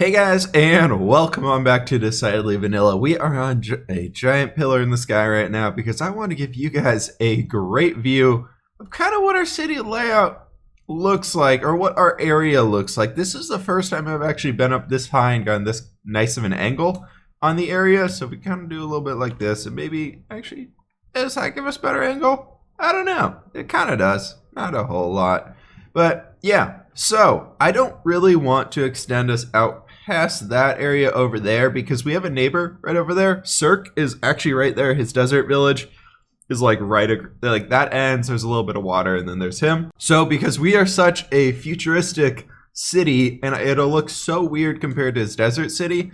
Hey guys, and welcome on back to Decidedly Vanilla. We are on a giant pillar in the sky right now because I want to give you guys a great view of kind of what our city layout looks like, or what our area looks like. This is the first time I've actually been up this high and gotten this nice of an angle on the area, so we kind of do a little bit like this, and maybe actually, does that give us better angle? I don't know. It kind of does. Not a whole lot. But yeah, so I don't really want to extend us out past that area over there because we have a neighbor right over there. Cirque is actually right there. His desert village is like like that ends. There's a little bit of water and then there's him. So because we are such a futuristic city and it'll look so weird compared to his desert city,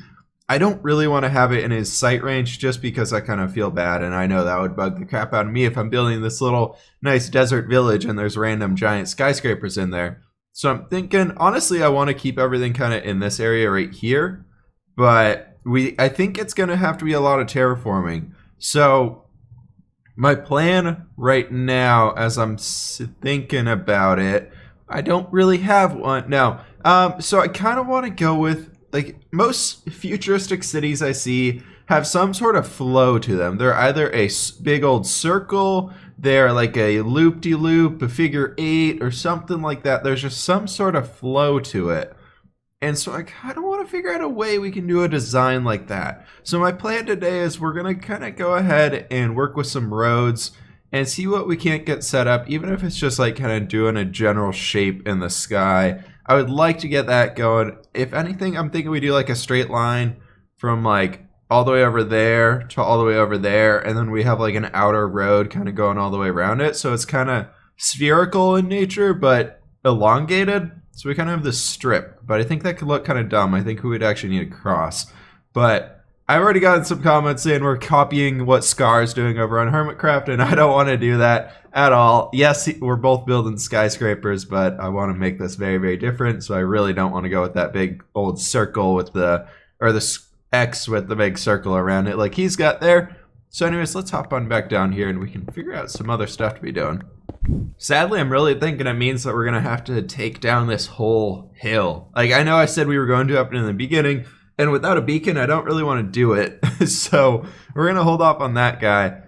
I don't really want to have it in his sight range just because I kind of feel bad, and I know that would bug the crap out of me if I'm building this little nice desert village and there's random giant skyscrapers in there. So I'm thinking, honestly, I want to keep everything kind of in this area right here, but I think it's going to have to be a lot of terraforming. So my plan right now, as I'm thinking about it, I don't really have one. No. So I kind of want to go with, like, most futuristic cities I see have some sort of flow to them. They're either a big old circle, they're like a loop-de-loop, a figure eight, or something like that. There's just some sort of flow to it. And so I kind of want to figure out a way we can do a design like that. So my plan today is we're going to kind of go ahead and work with some roads and see what we can't get set up, even if it's just like kind of doing a general shape in the sky. I would like to get that going. If anything, I'm thinking we do like a straight line from like all the way over there to all the way over there, and then we have like an outer road kind of going all the way around it. So it's kind of spherical in nature, but elongated. So we kind of have this strip, but I think that could look kind of dumb. I think we would actually need a cross. But I've already gotten some comments saying we're copying what Scar's doing over on Hermitcraft, and I don't want to do that at all. Yes, we're both building skyscrapers, but I want to make this very, very different. So I really don't want to go with that big old circle with the X with the big circle around it like he's got there. So anyways, let's hop on back down here and we can figure out some other stuff to be doing. Sadly, I'm really thinking it means that we're going to have to take down this whole hill. Like, I know I said we were going to up in the beginning, and without a beacon, I don't really want to do it. So we're going to hold off on that guy.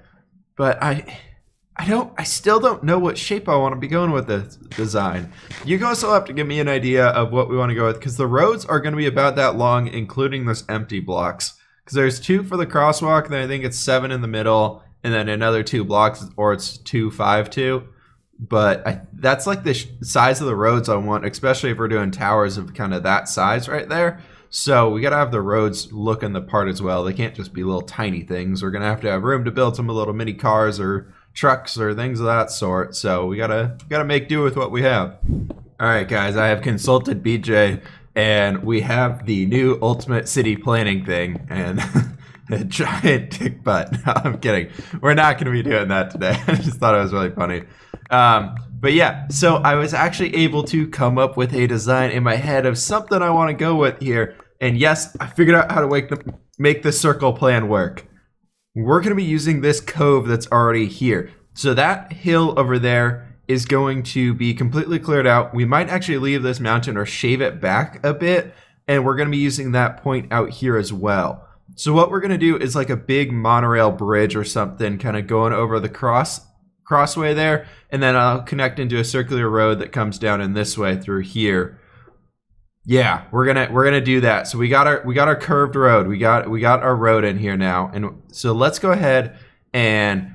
But I still don't know what shape I want to be going with this design. You guys will have to give me an idea of what we want to go with, because the roads are going to be about that long, including those empty blocks. Because there's 2 for the crosswalk, then I think it's 7 in the middle, and then another 2 blocks, or it's 2, 5, 2. But that's like the size of the roads I want, especially if we're doing towers of kind of that size right there. So we got to have the roads looking the part as well. They can't just be little tiny things. We're going to have room to build some little mini cars or trucks or things of that sort. So we gotta make do with what we have. All right, guys, I have consulted BJ, and we have the new ultimate city planning thing, and a giant dick butt. No, I'm kidding. We're not gonna be doing that today. I just thought it was really funny. But yeah, so I was actually able to come up with a design in my head of something I want to go with here. And yes, I figured out how to make the circle plan work. We're going to be using this cove that's already here. So that hill over there is going to be completely cleared out. We might actually leave this mountain or shave it back a bit, and we're going to be using that point out here as well. So what we're going to do is like a big monorail bridge or something kind of going over the crossway there, and then I'll connect into a circular road that comes down in this way through here. Yeah, we're gonna do that. So we got our curved road. We got our road in here now. And so let's go ahead and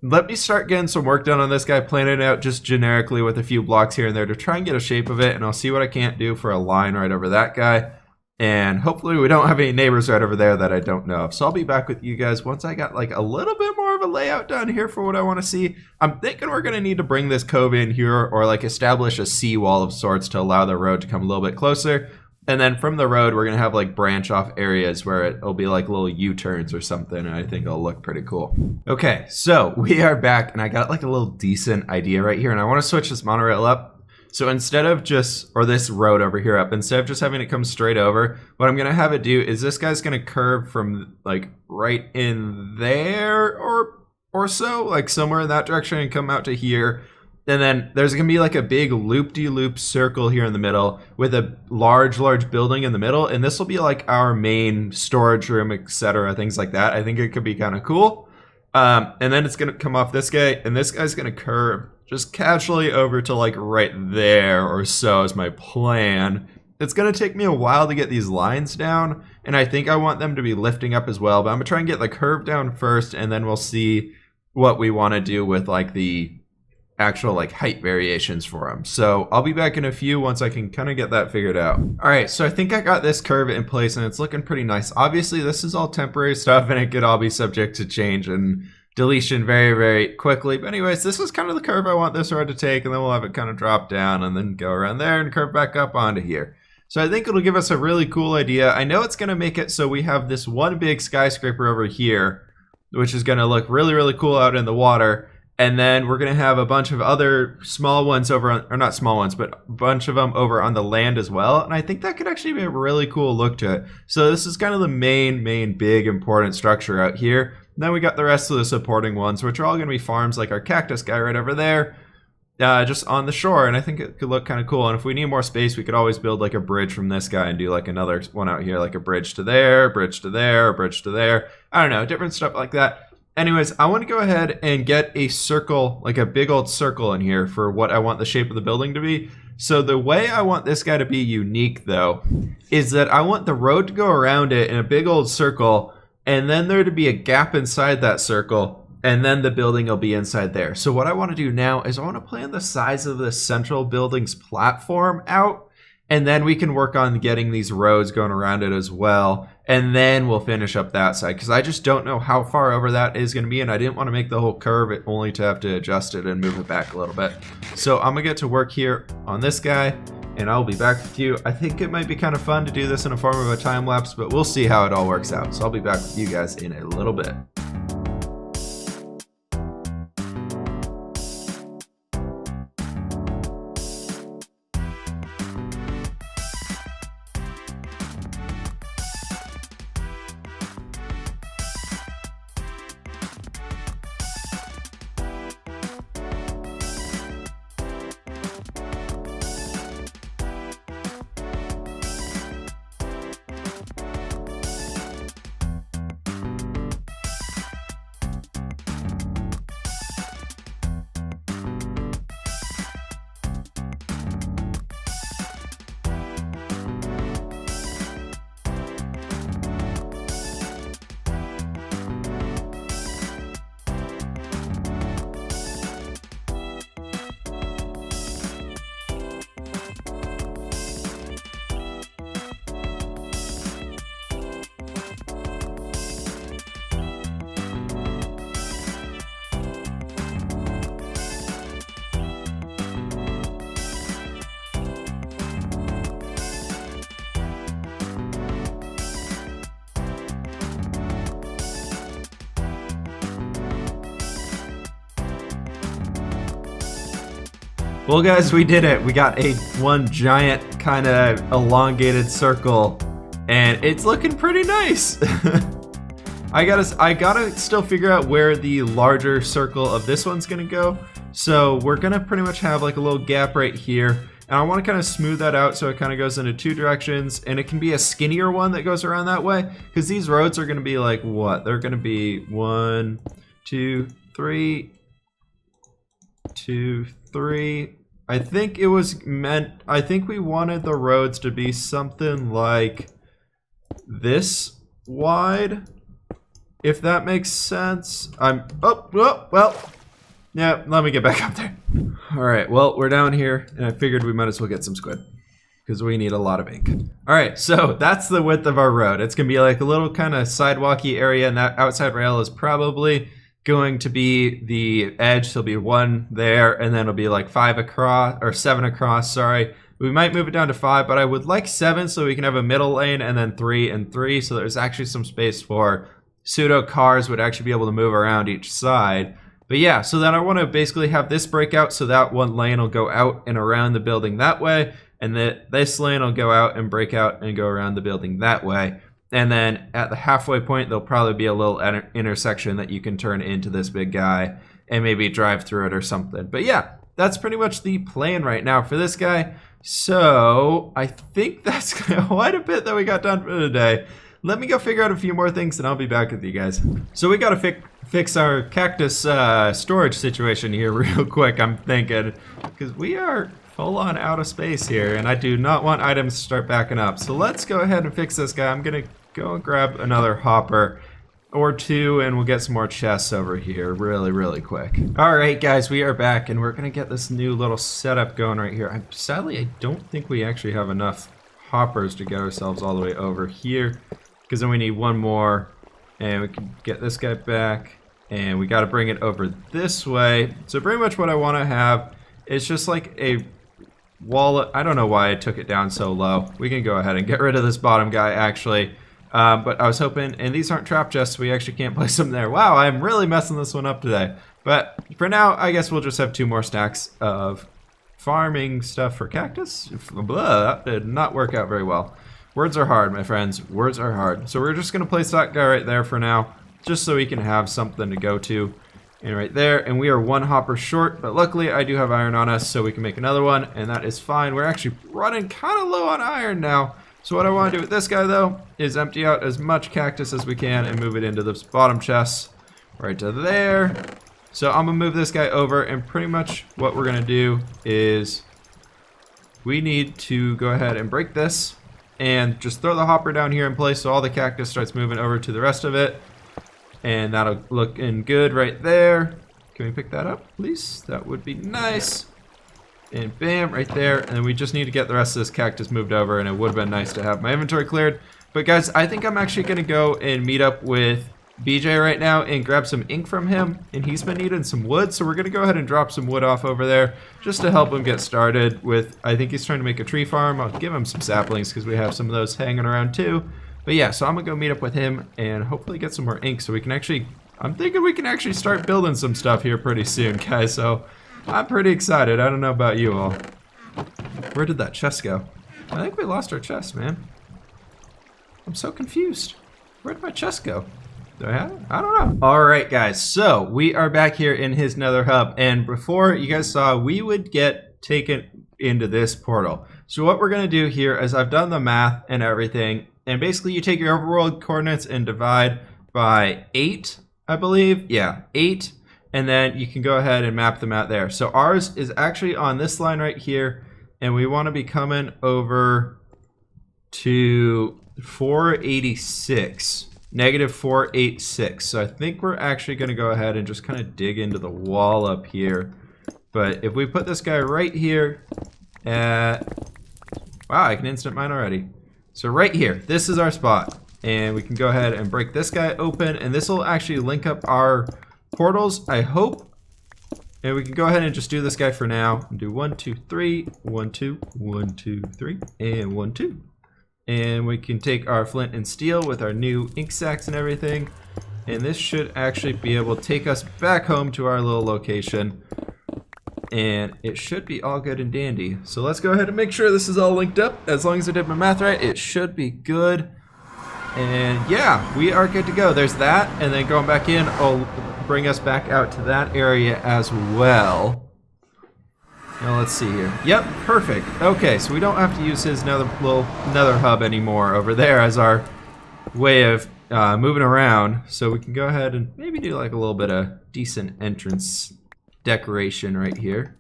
let me start getting some work done on this guy, planning it out just generically with a few blocks here and there to try and get a shape of it. And I'll see what I can't do for a line right over that guy. And hopefully we don't have any neighbors right over there that I don't know of. So I'll be back with you guys once I got like a little bit more of a layout down here for what I want to see. I'm thinking we're going to need to bring this cove in here, or like establish a seawall of sorts to allow the road to come a little bit closer. And then from the road, we're going to have like branch off areas where it'll be like little U-turns or something. And I think it'll look pretty cool. Okay, so we are back, and I got like a little decent idea right here. And I want to switch this monorail up. So instead of this road over here up, instead of just having it come straight over, what I'm going to have it do is this guy's going to curve from like right in there or so, like somewhere in that direction, and come out to here. And then there's going to be like a big loop-de-loop circle here in the middle with a large building in the middle. And this will be like our main storage room, etc. Things like that. I think it could be kind of cool. And then it's going to come off this guy. And this guy's going to curve just casually over to like right there or so is my plan. It's going to take me a while to get these lines down. And I think I want them to be lifting up as well. But I'm going to try and get the curve down first. And then we'll see what we want to do with like the actual like height variations for them. So I'll be back in a few once I can kind of get that figured out. All right, so I think I got this curve in place and it's looking pretty nice. Obviously this is all temporary stuff and it could all be subject to change and deletion very quickly. But anyways, this is kind of the curve I want this road to take, and then we'll have it kind of drop down and then go around there and curve back up onto here. So I think it'll give us a really cool idea. I know it's going to make it so we have this one big skyscraper over here, which is going to look really cool out in the water. And then we're going to have a bunch of other small ones over on, or not small ones, but a bunch of them over on the land as well. And I think that could actually be a really cool look to it. So this is kind of the main big important structure out here. And then we got the rest of the supporting ones, which are all going to be farms like our cactus guy right over there, just on the shore. And I think it could look kind of cool. And if we need more space, we could always build like a bridge from this guy and do like another one out here, like a bridge to there, bridge to there, bridge to there. I don't know, different stuff like that. Anyways, I want to go ahead and get a circle, like a big old circle in here for what I want the shape of the building to be. So the way I want this guy to be unique, though, is that I want the road to go around it in a big old circle, and then there to be a gap inside that circle, and then the building will be inside there. So what I want to do now is I want to plan the size of the central building's platform out, and then we can work on getting these roads going around it as well. And then we'll finish up that side, because I just don't know how far over that is going to be. And I didn't want to make the whole curve only to have to adjust it and move it back a little bit. So I'm going to get to work here on this guy, and I'll be back with you. I think it might be kind of fun to do this in a form of a time lapse, but we'll see how it all works out. So I'll be back with you guys in a little bit. Well, guys, we did it. We got one giant kind of elongated circle, and it's looking pretty nice. I gotta still figure out where the larger circle of this one's gonna go. So we're gonna pretty much have like a little gap right here, and I want to kind of smooth that out so it kind of goes into two directions, and it can be a skinnier one that goes around that way, because these roads are gonna be like what? They're gonna be 1, 2, 3, 2, 3. I think we wanted the roads to be something like this wide, if that makes sense. Well, yeah, let me get back up there. All right, well, we're down here, and I figured we might as well get some squid, because we need a lot of ink. All right, so that's the width of our road. It's gonna be like a little kind of sidewalky area, and that outside rail is probably going to be the edge. So it'll be 1 there, and then it'll be like 5 across, or 7 across, sorry. We might move it down to 5, but I would like 7 so we can have a middle lane, and then 3 and 3, so there's actually some space for pseudo cars would actually be able to move around each side. But yeah, so then I want to basically have this breakout so that one lane will go out and around the building that way, and this lane will go out and break out and go around the building that way. And then at the halfway point, there'll probably be a little intersection that you can turn into this big guy and maybe drive through it or something. But yeah, that's pretty much the plan right now for this guy. So I think that's quite a bit that we got done for today. Let me go figure out a few more things and I'll be back with you guys. So we got to fix our cactus storage situation here real quick, I'm thinking, because we are full on out of space here and I do not want items to start backing up. So let's go ahead and fix this guy. I'm gonna go and grab another hopper or two and we'll get some more chests over here really quick. Alright guys, we are back and we're gonna get this new little setup going right here. Sadly, I don't think we actually have enough hoppers to get ourselves all the way over here, because then we need one more and we can get this guy back and we got to bring it over this way. So pretty much what I want to have is just like a wall. I don't know why I took it down so low. We can go ahead and get rid of this bottom guy actually. But I was hoping, and these aren't trap chests, so we actually can't place them there. Wow, I'm really messing this one up today. But for now, I guess we'll just have 2 more stacks of farming stuff for cactus. Blah, that did not work out very well. Words are hard, my friends. Words are hard. So we're just going to place that guy right there for now, just so we can have something to go to. And right there, and we are 1 hopper short, but luckily I do have iron on us, so we can make another one, and that is fine. We're actually running kind of low on iron now. So what I want to do with this guy, though, is empty out as much cactus as we can and move it into this bottom chest right to there. So I'm going to move this guy over, and pretty much what we're going to do is we need to go ahead and break this and just throw the hopper down here in place so all the cactus starts moving over to the rest of it. And that'll look in good right there. Can we pick that up, please? That would be nice. And bam, right there. And then we just need to get the rest of this cactus moved over, and it would have been nice to have my inventory cleared. But guys, I think I'm actually going to go and meet up with BJ right now and grab some ink from him. And he's been needing some wood, so we're going to go ahead and drop some wood off over there just to help him get started with, I think he's trying to make a tree farm. I'll give him some saplings because we have some of those hanging around too. But yeah, so I'm going to go meet up with him and hopefully get some more ink so we can actually, I'm thinking we can actually start building some stuff here pretty soon, guys. So I'm pretty excited. I don't know about you all. Where did that chest go? I think we lost our chest, man. I'm so confused. Where did my chest go? Do I have it? I don't know. Alright guys, so we are back here in his nether hub, and before you guys saw we would get taken into this portal. So what we're going to do here is I've done the math and everything, and basically you take your overworld coordinates and divide by 8, I believe. Yeah, 8. And then you can go ahead and map them out there. So ours is actually on this line right here, and we want to be coming over to 486, negative 486. So I think we're actually going to go ahead and just kind of dig into the wall up here. But if we put this guy right here at, wow, I can instant mine already. So right here, this is our spot, and we can go ahead and break this guy open, and this will actually link up our portals, I hope. And we can go ahead and just do this guy for now. Do 1, 2, 3, 1, 2, 1, 2, 3, and 1, 2. And we can take our flint and steel with our new ink sacks and everything. And this should actually be able to take us back home to our little location. And it should be all good and dandy. So let's go ahead and make sure this is all linked up. As long as I did my math right, it should be good. And yeah, we are good to go. There's that, and then going back in, I'll bring us back out to that area as well. Now let's see here. Yep, perfect. Okay, so we don't have to use his little nether hub anymore over there as our way of moving around. So we can go ahead and maybe do like a little bit of decent entrance decoration right here.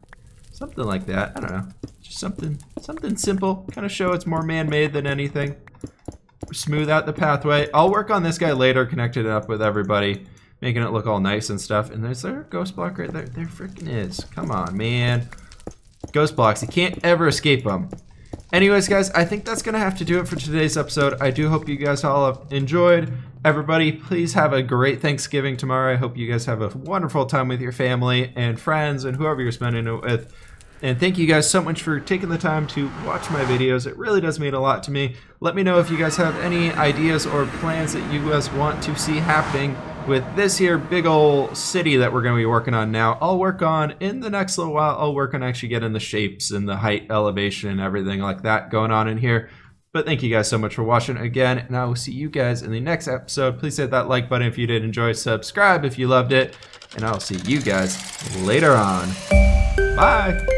Something like that. I don't know. Just something simple. Kind of show it's more man-made than anything. Smooth out the pathway. I'll work on this guy later, connecting it up with everybody, making it look all nice and stuff. And there's their ghost block right there. There freaking is. Come on, man. Ghost blocks. You can't ever escape them. Anyways, guys, I think that's going to have to do it for today's episode. I do hope you guys all have enjoyed. Everybody, please have a great Thanksgiving tomorrow. I hope you guys have a wonderful time with your family and friends and whoever you're spending it with. And thank you guys so much for taking the time to watch my videos. It really does mean a lot to me. Let me know if you guys have any ideas or plans that you guys want to see happening with this here big old city that we're going to be working on now. I'll work on, in the next little while, I'll work on actually getting the shapes and the height, elevation, and everything like that going on in here. But thank you guys so much for watching again, and I will see you guys in the next episode. Please hit that like button if you did enjoy, subscribe if you loved it, and I'll see you guys later on. Bye.